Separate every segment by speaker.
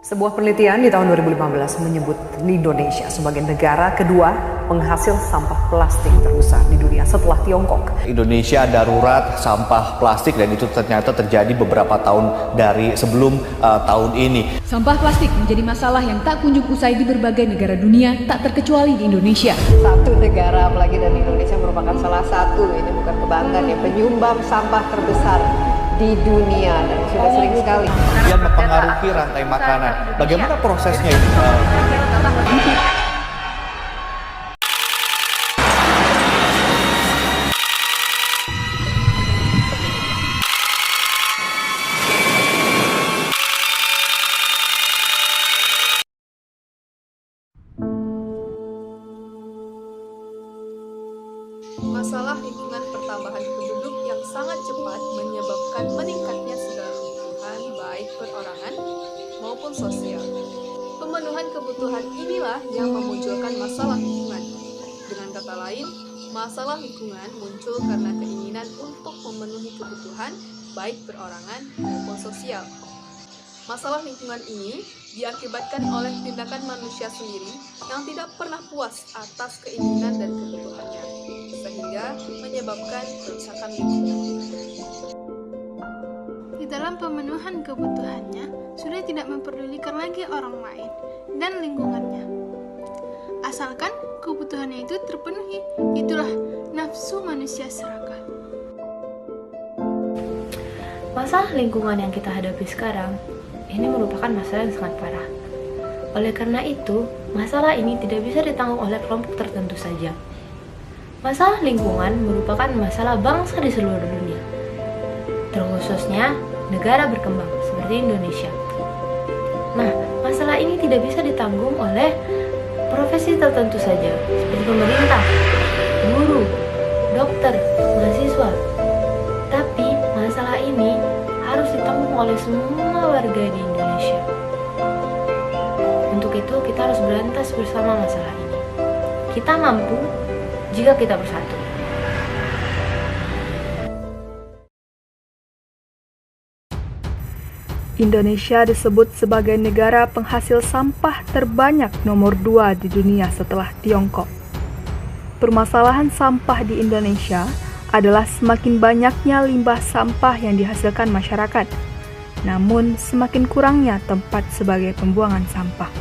Speaker 1: Sebuah penelitian di tahun 2015 menyebut Indonesia sebagai negara kedua penghasil sampah plastik terbesar di dunia setelah Tiongkok.
Speaker 2: Indonesia darurat sampah plastik dan itu ternyata terjadi beberapa tahun dari sebelum tahun ini.
Speaker 3: Sampah plastik menjadi masalah yang tak kunjung usai di berbagai negara dunia, tak terkecuali di Indonesia.
Speaker 4: Satu negara, apalagi dan Indonesia merupakan salah satu, ini bukan kebanggaan ya, penyumbang sampah terbesar di dunia dan sudah sering sekali.
Speaker 2: Yang mempengaruhi rantai makanan. Bagaimana prosesnya itu?
Speaker 5: Masalah lingkungan pertambahan penduduk yang sangat cepat menyebabkan meningkatnya segala kebutuhan baik perorangan maupun sosial. Pemenuhan kebutuhan inilah yang memunculkan masalah lingkungan. Dengan kata lain, masalah lingkungan muncul karena keinginan untuk memenuhi kebutuhan baik perorangan maupun sosial. Masalah lingkungan ini diakibatkan oleh tindakan manusia sendiri yang tidak pernah puas atas keinginan dan kebutuhannya, sehingga menyebabkan kerusakan lingkungan.
Speaker 6: Di dalam pemenuhan kebutuhannya, sudah tidak memperdulikan lagi orang lain dan lingkungannya. Asalkan kebutuhannya itu terpenuhi, itulah nafsu manusia serakah.
Speaker 7: Masalah lingkungan yang kita hadapi sekarang ini merupakan masalah yang sangat parah. Oleh karena itu, masalah ini tidak bisa ditanggung oleh kelompok tertentu saja. Masalah lingkungan merupakan masalah bangsa di seluruh dunia, terkhususnya negara berkembang seperti Indonesia. Nah, masalah ini tidak bisa ditanggung oleh profesi tertentu saja, seperti pemerintah, guru, dokter, mahasiswa. Tapi masalah ini harus ditanggung oleh semua warga di Indonesia. Untuk itu, kita harus berantas bersama masalah ini. Kita mampu jika kita bersatu.
Speaker 8: Indonesia disebut sebagai negara penghasil sampah terbanyak nomor 2 di dunia setelah Tiongkok. Permasalahan sampah di Indonesia adalah semakin banyaknya limbah sampah yang dihasilkan masyarakat, namun semakin kurangnya tempat sebagai pembuangan sampah.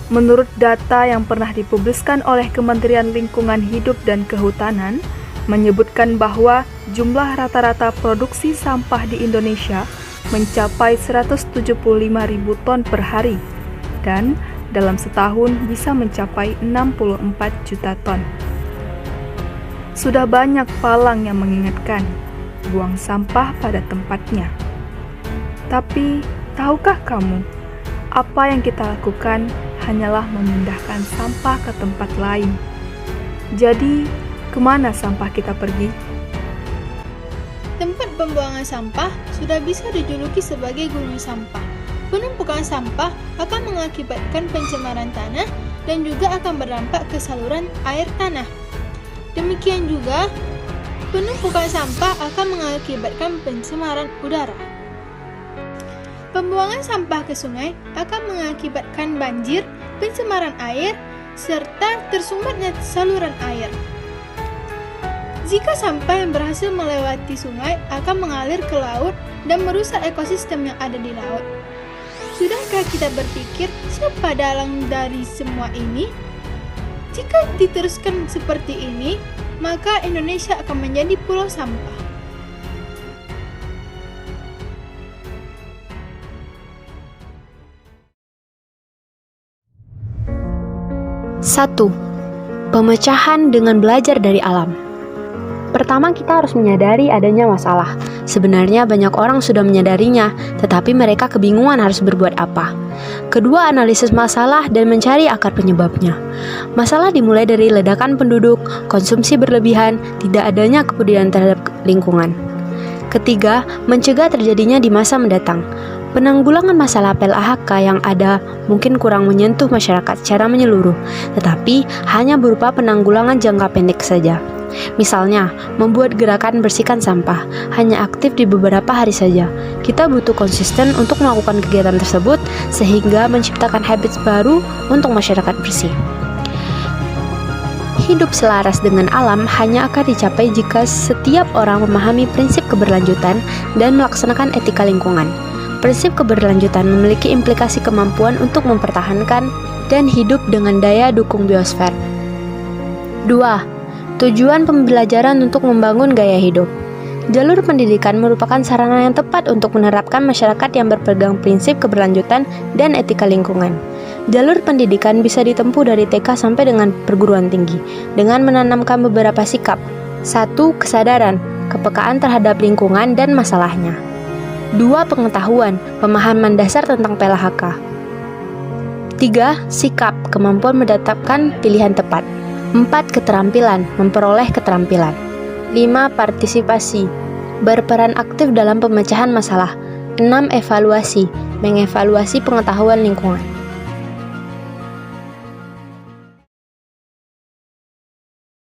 Speaker 8: Menurut data yang pernah dipubliskan oleh Kementerian Lingkungan Hidup dan Kehutanan, menyebutkan bahwa jumlah rata-rata produksi sampah di Indonesia mencapai 175.000 ton per hari, dan dalam setahun bisa mencapai 64 juta ton. Sudah banyak palang yang mengingatkan, buang sampah pada tempatnya. Tapi, tahukah kamu, apa yang kita lakukan hanyalah memindahkan sampah ke tempat lain. Jadi, kemana sampah kita pergi?
Speaker 6: Tempat pembuangan sampah sudah bisa dijuluki sebagai gunung sampah. Penumpukan sampah akan mengakibatkan pencemaran tanah dan juga akan berdampak ke saluran air tanah. Demikian juga, penumpukan sampah akan mengakibatkan pencemaran udara. Pembuangan sampah ke sungai akan mengakibatkan banjir, pencemaran air, serta tersumbatnya saluran air. Jika sampah yang berhasil melewati sungai akan mengalir ke laut dan merusak ekosistem yang ada di laut. Sudahkah kita berpikir siapa dalang dari semua ini? Jika diteruskan seperti ini, maka Indonesia akan menjadi pulau sampah.
Speaker 7: Satu, pemecahan dengan belajar dari alam. Pertama, kita harus menyadari adanya masalah. Sebenarnya banyak orang sudah menyadarinya, tetapi mereka kebingungan harus berbuat apa. Kedua, analisis masalah dan mencari akar penyebabnya. Masalah dimulai dari ledakan penduduk, konsumsi berlebihan, tidak adanya kepedulian terhadap lingkungan. Ketiga, mencegah terjadinya di masa mendatang. Penanggulangan masalah PLHK yang ada mungkin kurang menyentuh masyarakat secara menyeluruh, tetapi hanya berupa penanggulangan jangka pendek saja. Misalnya, membuat gerakan bersihkan sampah hanya aktif di beberapa hari saja. Kita butuh konsisten untuk melakukan kegiatan tersebut sehingga menciptakan habits baru untuk masyarakat bersih. Hidup selaras dengan alam hanya akan dicapai jika setiap orang memahami prinsip keberlanjutan dan melaksanakan etika lingkungan. Prinsip keberlanjutan memiliki implikasi kemampuan untuk mempertahankan dan hidup dengan daya dukung biosfer. 2. Tujuan pembelajaran untuk membangun gaya hidup. Jalur pendidikan merupakan sarana yang tepat untuk menerapkan masyarakat yang berpegang prinsip keberlanjutan dan etika lingkungan. Jalur pendidikan bisa ditempuh dari TK sampai dengan perguruan tinggi dengan menanamkan beberapa sikap. 1. Kesadaran, kepekaan terhadap lingkungan dan masalahnya. 2. Pengetahuan, pemahaman dasar tentang PLHK. 3. Sikap, kemampuan menetapkan pilihan tepat. 4. Keterampilan, memperoleh keterampilan. 5. Partisipasi, berperan aktif dalam pemecahan masalah. 6. Evaluasi, mengevaluasi pengetahuan lingkungan.